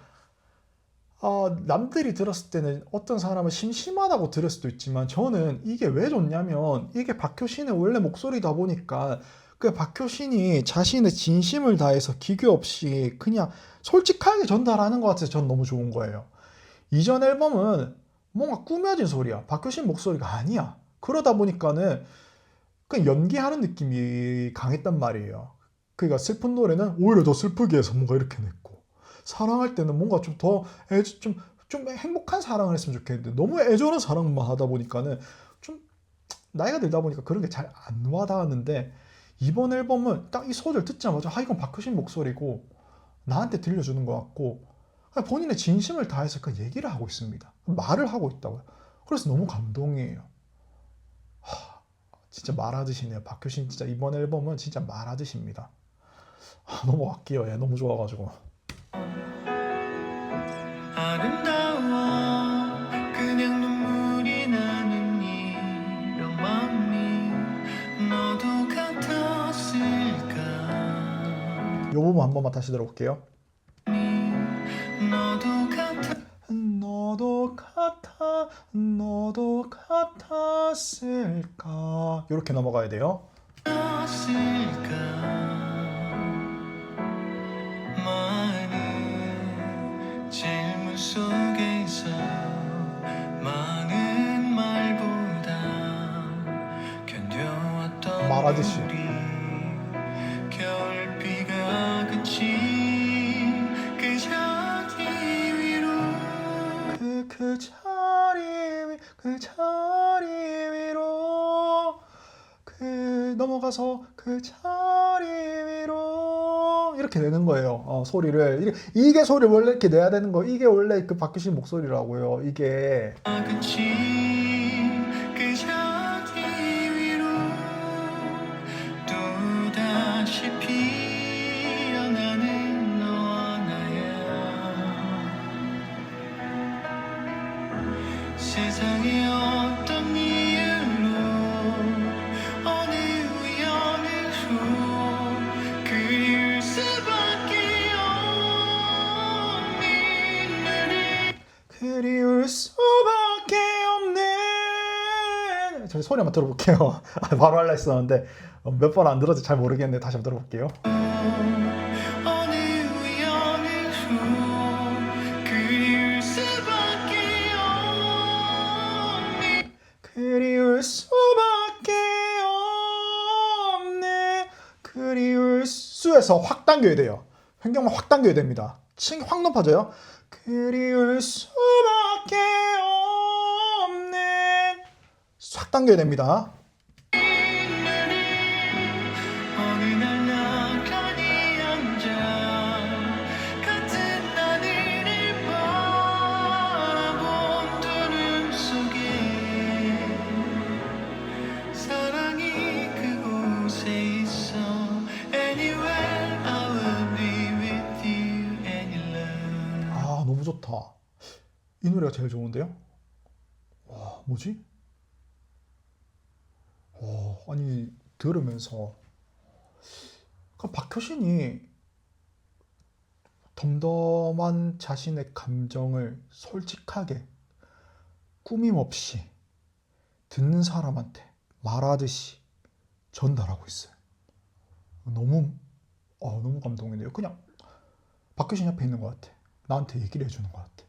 남들이 들었을 때는 어떤 사람은 심심하다고 들을 수도 있지만, 저는 이게 왜 좋냐면 이게 박효신의 원래 목소리다 보니까 그 박효신이 자신의 진심을 다해서 기교 없이 그냥 솔직하게 전달하는 것 같아서 전 너무 좋은 거예요. 이전 앨범은 뭔가 꾸며진 소리야. 박효신 목소리가 아니야. 그러다 보니까는 그냥 연기하는 느낌이 강했단 말이에요. 그러니까 슬픈 노래는 오히려 더 슬프게 해서 뭔가 이렇게 냈고, 사랑할 때는 뭔가 좀 더 좀 행복한 사랑을 했으면 좋겠는데 너무 애절한 사랑만 하다 보니까는 좀 나이가 들다 보니까 그런 게 잘 안 와닿았는데, 이번 앨범은 딱 이 소리를 듣자마자 아 이건 박효신 목소리고 나한테 들려주는 것 같고 그냥 본인의 진심을 다해서 그 얘기를 하고 있습니다. 말을 하고 있다고요. 그래서 너무 감동이에요. 진짜 말하듯이네요. 박효신 진짜 이번 앨범은 진짜 말하듯입니다. 넘어갈게요. 너무 좋아가지고. 아름다워 그냥 눈물이 나는 이런 마음이 너도 같았을까 이 부분 한 번만 다시 들어볼게요. 너도 같았을까 이렇게 넘어가야 돼요. 많은 질문 속에서 많은 말보다 견뎌왔던 말하듯이. 우리 겨울비가 그친 그 자리 위로 그 자리 위로 넘어가서 그 자리 위로 이렇게 내는 거예요. 소리를 이게 소리를 원래 이렇게 내야 되는 거. 이게 원래 그 박효신 목소리라고요. 이게 그친 그 자리 위로 또다시 피어나는 너와 나야 세상에 어떤 이유로 어느 우연으로 그리울 수밖에 없는 우리 그리울 수밖에 없네. 저 소리 한번 들어볼게요. 바로 할라 했었는데 몇 번 안 들어서 잘 모르겠는데 다시 한번 들어볼게요. 어느 우연으로 그리울 수밖에 없는 그리울 수밖에 없네. 그리울 수에서 확 당겨야 돼요. 횡격만 확 당겨야 됩니다. 층이 확 높아져요. 그리울 수밖에 없네. 확 당겨야 됩니다. 어느 날 나란히 앉아 같은 하늘을 바라본 두 눈 속에 사랑이 그곳에 있어 Anywhere I will be with you any love 너무 좋다. 이 노래가 제일 좋은데요? 와, 뭐지? 아니, 들으면서. 박효신이 덤덤한 자신의 감정을 솔직하게, 꾸밈없이 듣는 사람한테 말하듯이 전달하고 있어요. 너무 감동이네요. 그냥 박효신 옆에 있는 것 같아. 나한테 얘기를 해주는 것 같아.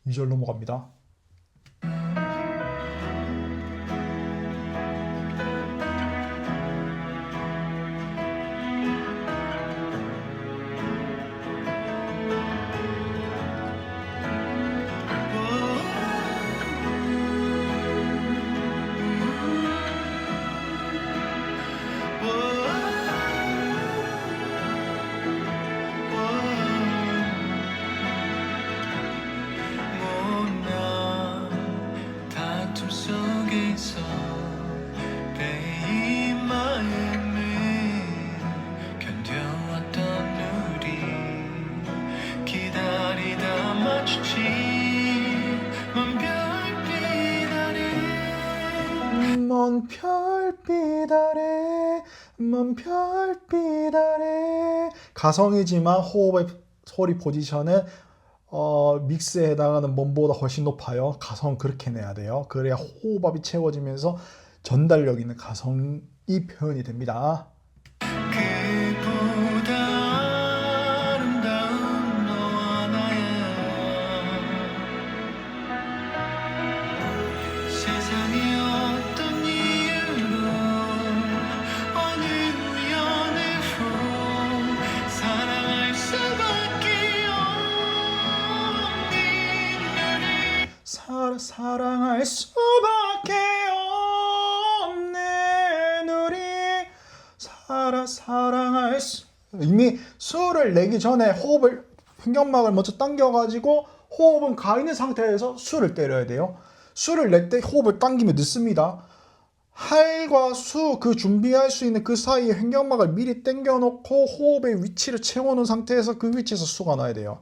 2절 넘어갑니다. 다툼 속에서 내 마음을 견뎌왔던 우리 기다리다 마주친 먼 별빛 아래 가성이지만 호흡의 소리 포지션은 믹스에 해당하는 먼보다 훨씬 높아요. 가성 그렇게 내야 돼요. 그래야 호흡압이 채워지면서 전달력 있는 가성이 표현이 됩니다. 그보다 아름다운 너와 나야 세상에 어떤 이유로 어느 우연으로 사랑할 수밖에 없는 사랑할 수밖에 없는 우리 힘을 내기 전에 횡격막을 먼저 당겨가지고 호흡은 가 있는 상태에서 수를 때려야 돼요. 수를 낼 때 호흡을 당기면 늦습니다. 할과 수, 그 준비할 수 있는 그 사이에 횡격막을 미리 당겨놓고 호흡의 위치를 채워놓은 상태에서 그 위치에서 수가 나야 돼요.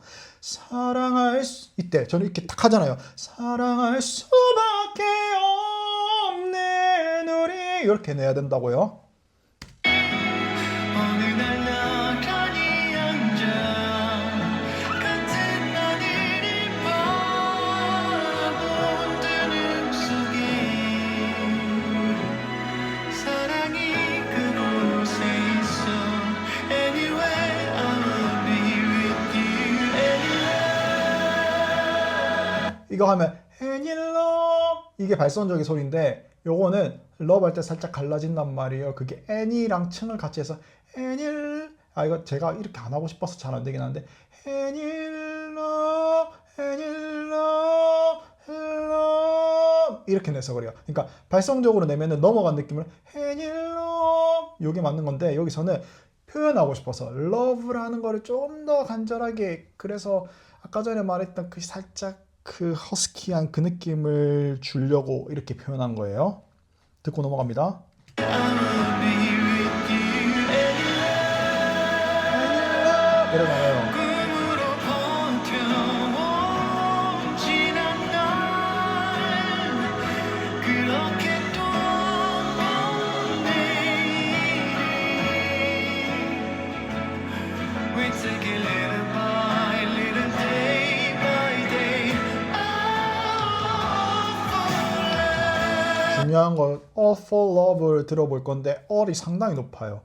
이때 저는 이렇게 딱 하잖아요. 사랑할 수밖에 없는 우리 이렇게 내야 된다고요. 어느 날 나란히 앉아 같은 하늘을 바라본 두 눈 속에 사랑이 그곳에 있어 Anywhere I will be with you anywhere. 이거 하면 And you love 이게 발성적인 소리인데 요거는 love 할 때 살짝 갈라진단 말이에요. 그게 any랑 층을 같이 해서 And you 이거 제가 이렇게 안 하고 싶어서 잘 안 되긴 하는데 And you love And you love And love 이렇게 내서 그래요. 그러니까 발성적으로 내면은 넘어간 느낌으로 And you love 요게 맞는 건데 여기서는 표현하고 싶어서 love라는 거를 좀 더 간절하게 그래서 아까 전에 말했던 그 살짝 그 허스키한 그 느낌을 주려고 이렇게 표현한 거예요. 듣고 넘어갑니다. I will be with you anywhere. 이러잖아요. 꿈으로 버텨온 지난 날 그렇게 또 먼 내일이 We take it little by little day by day 중요한 건 All for Love를 들어볼 건데 all이 상당히 높아요.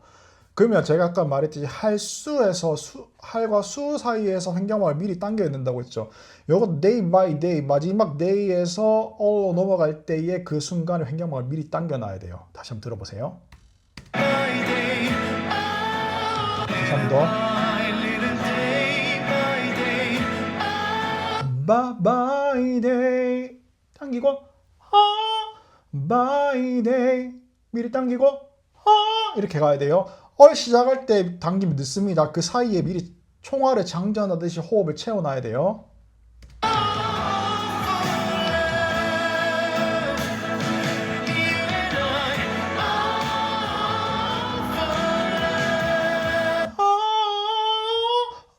그러면 제가 아까 말했듯이 할과 수 사이에서 횡격막을 미리 당겨야 된다고 했죠. 요거 day by day 마지막 day에서 all로 넘어갈 때의 그 순간에 횡격막을 미리 당겨놔야 돼요. 다시 한번 들어보세요. by day 다시 한 번 더. by little day by day Bye bye day 당기고 by day 미리 당기고 이렇게 가야 돼요. 시작할 때 당기면 늦습니다. 그 사이에 미리 총알을 장전하듯이 호흡을 채워놔야 돼요.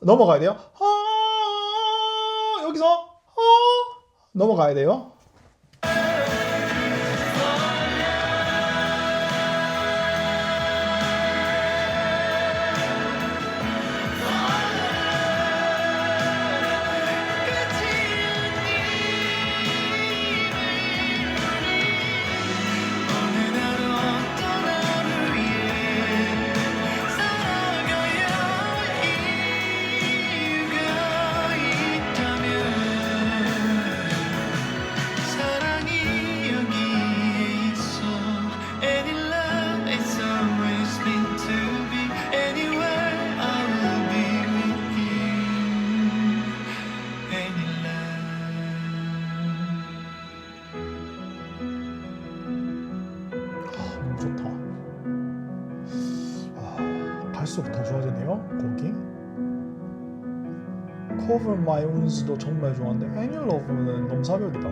넘어가야 돼요. 여기서 넘어가야 돼요. 어느 날 어떤 하루에 살아가야 할 이유가 있다면 사랑이 여기에 있어 Any love is always meant to be Anywhere I will be with you Any love 너무 좋다. 갈수록 더 좋아지네요. 곡이. Cover My Wounds도 정말 좋아하는데 Any Love는 넘사벽이다.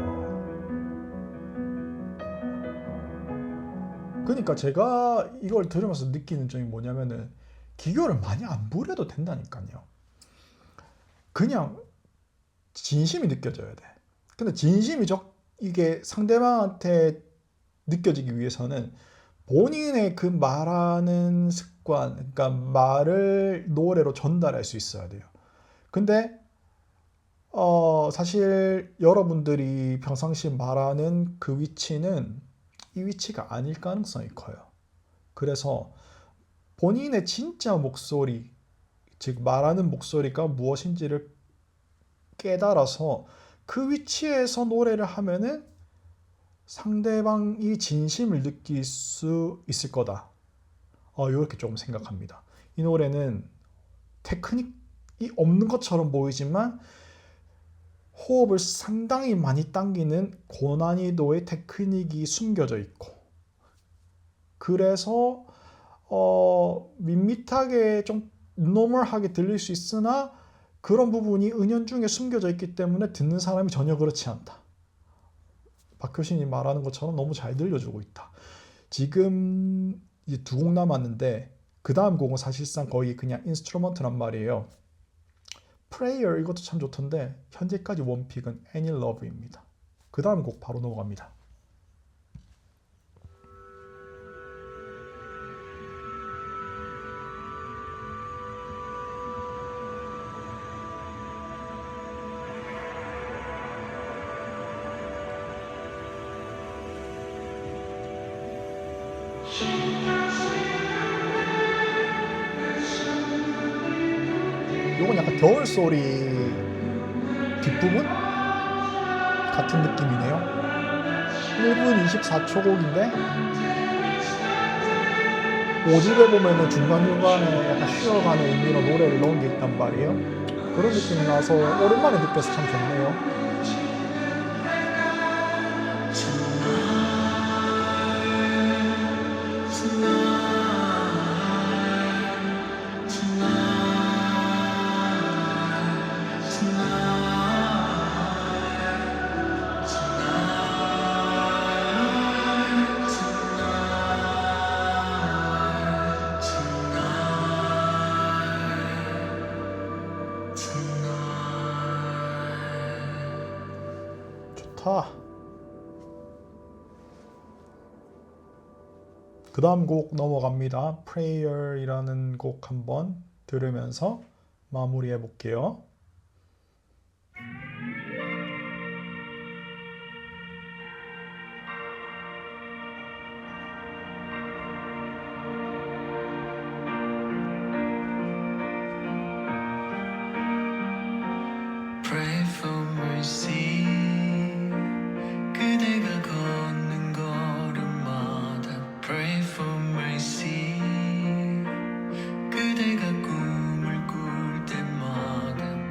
그러니까 제가 이걸 들으면서 느끼는 점이 뭐냐면은 기교를 많이 안 부려도 된다니까요. 그냥 진심이 느껴져야 돼. 근데 이게 상대방한테 느껴지기 위해서는 본인의 그 말하는 습관, 그러니까 말을 노래로 전달할 수 있어야 돼요. 근데 사실 여러분들이 평상시 말하는 그 위치는 이 위치가 아닐 가능성이 커요. 그래서 본인의 진짜 목소리, 즉 말하는 목소리가 무엇인지를 깨달아서 그 위치에서 노래를 하면은 상대방이 진심을 느낄 수 있을 거다. 이렇게 조금 생각합니다. 이 노래는 테크닉이 없는 것처럼 보이지만 호흡을 상당히 많이 당기는 고난이도의 테크닉이 숨겨져 있고 그래서 밋밋하게 좀 노멀하게 들릴 수 있으나 그런 부분이 은연중에 숨겨져 있기 때문에 듣는 사람이 전혀 그렇지 않다. 박효신이 말하는 것처럼 너무 잘 들려주고 있다. 지금 이제 두 곡 남았는데 그 다음 곡은 사실상 거의 그냥 인스트루먼트란 말이에요. Prayer 이것도 참 좋던데 현재까지 원픽은 Any Love입니다. 그 다음 곡 바로 넘어갑니다. 요건 약간 겨울 소리 뒷부분 같은 느낌이네요. 1분 24초 곡인데 5집에 보면은 중간중간에 약간 쉬어가는 의미로 노래를 넣은 게 있단 말이에요. 그런 느낌이 나서 오랜만에 느껴서 참 좋네요. 좋다. 그 다음 곡 넘어갑니다. Prayer이라는 곡 한번 들으면서 마무리해 볼게요. Pray for mercy. 그대가 걷는 걸음마다 Pray for mercy. 그대가 꿈을 꿀 때마다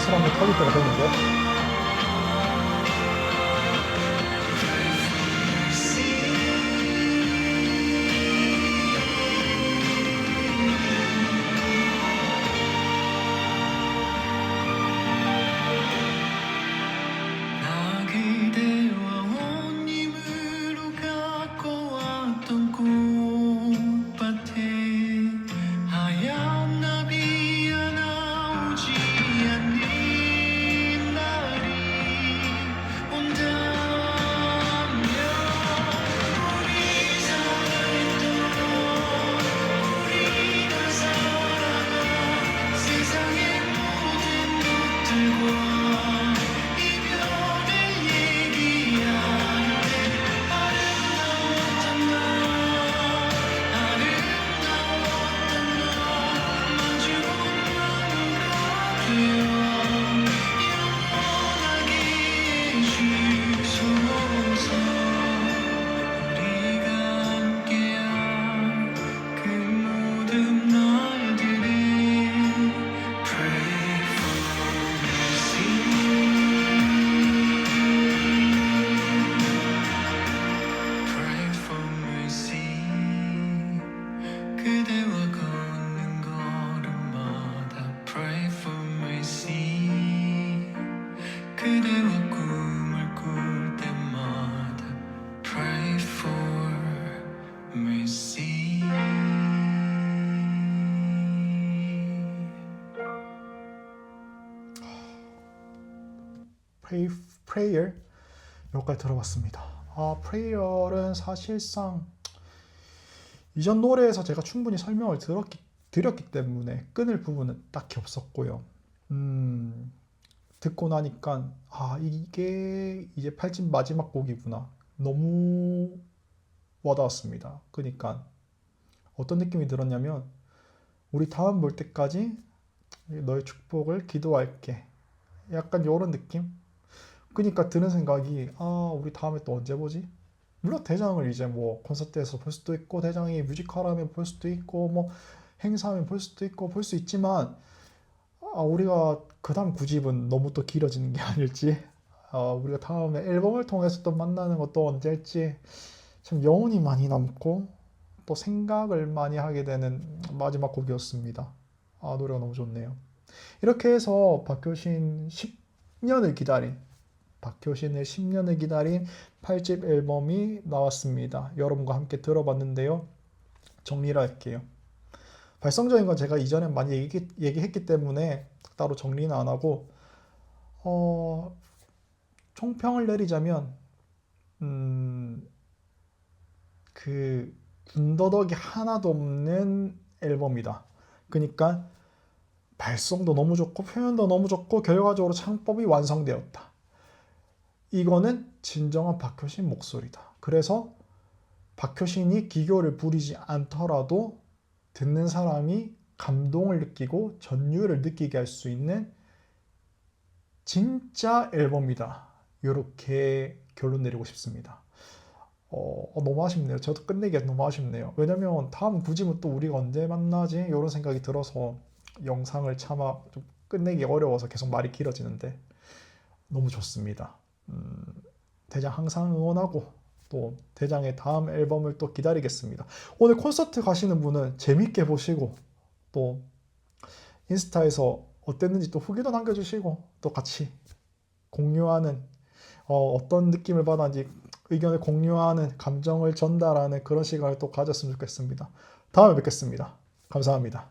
슬슬 한번 터질 때가 됐는데. 나 그대와 온 힘으로 갖고 왔던 꽃밭에 하얀 나비 하나 오지 않는 날이 온다면 우리 사랑했던 우리가 살아가 세상의 모든 것들과 이별을 얘기할 때 아름다웠던 너 마주 본 나무가 되어 영원하게 해주소서. 우리가 함께한 그 모든 날들에 Pray for mercy. Pray for mercy. 그대와 걷는 걸음마다 Pray for mercy. 그대와 꿈을 꿀 때마다 Pray for mercy. prayer 여기까지 들어봤습니다. prayer은 사실상 이전 노래에서 제가 충분히 설명을 드렸기 때문에 끊을 부분은 딱히 없었고요. 듣고 나니까 이게 이제 8집 마지막 곡이구나. 너무 와닿았습니다. 그러니까 어떤 느낌이 들었냐면 우리 다음 볼 때까지 너의 축복을 기도할게. 약간 이런 느낌? 그러니까 드는 생각이 우리 다음에 또 언제 보지? 물론 대장을 이제 뭐 콘서트에서 볼 수도 있고 대장이 뮤지컬하면 볼 수도 있고 뭐 행사하면 볼 수도 있고 볼 수 있지만 우리가 그 다음 9집은 너무 또 길어지는 게 아닐지 우리가 다음에 앨범을 통해서 또 만나는 것도 언제일지 참 여운이 많이 남고 또 생각을 많이 하게 되는 마지막 곡이었습니다. 노래가 너무 좋네요. 이렇게 해서 박효신의 10년을 기다린 8집 앨범이 나왔습니다. 여러분과 함께 들어봤는데요. 정리를 할게요. 발성적인 건 제가 이전에 많이 얘기했기 때문에 따로 정리는 안 하고 총평을 내리자면 그 군더더기 하나도 없는 앨범이다. 그러니까 발성도 너무 좋고 표현도 너무 좋고 결과적으로 창법이 완성되었다. 이거는 진정한 박효신 목소리다. 그래서 박효신이 기교를 부리지 않더라도 듣는 사람이 감동을 느끼고 전율을 느끼게 할 수 있는 진짜 앨범이다. 이렇게 결론 내리고 싶습니다. 너무 아쉽네요. 저도 끝내기가 너무 아쉽네요. 왜냐면 다음 9집은 또 우리가 언제 만나지? 이런 생각이 들어서 영상을 차마 좀 끝내기 어려워서 계속 말이 길어지는데 너무 좋습니다. 대장 항상 응원하고 또 대장의 다음 앨범을 또 기다리겠습니다. 오늘 콘서트 가시는 분은 재밌게 보시고 또 인스타에서 어땠는지 또 후기도 남겨주시고 또 같이 공유하는 어떤 느낌을 받았는지 의견을 공유하는 감정을 전달하는 그런 시간을 또 가졌으면 좋겠습니다. 다음에 뵙겠습니다. 감사합니다.